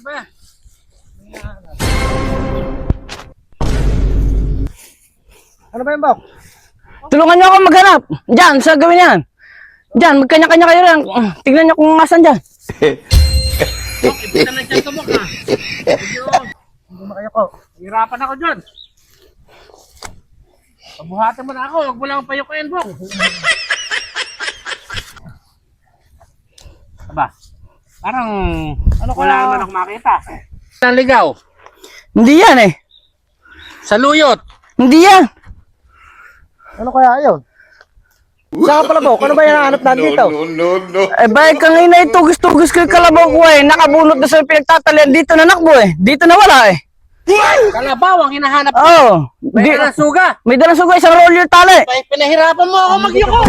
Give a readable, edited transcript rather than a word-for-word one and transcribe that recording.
ba? Ano ba yung Bok? Tulungan niyo ako maghanap. Diyan, sa gawin yan. Diyan, magkanya-kanya kayo lang. Tignan niyo kung asan dyan. Bok, ipita na dyan ka, Bok, ha? Hindi na kayo ko. Hirapan ako dyan. Pabuhatin mo na ako. Huwag mo lang payukuin, Bok. Aba, parang wala naman ako makita. Naligaw. Hindi yan eh. Sa luyot. Hindi yan. Ano kaya yun? Saan ka pala, Bok? Ano ba yung hanap natin dito? Eh, bakit kang inay tugis-tugis ko yung kalabaw ko eh. Nakabunot na sa pinagtatalian. Dito na nakbo eh. Dito na wala eh. Kalabaw ang hinahanap. Oo. May dalang suga. May dalang suga, isang roll yung tali. Pinahirapan mo ako magyuko.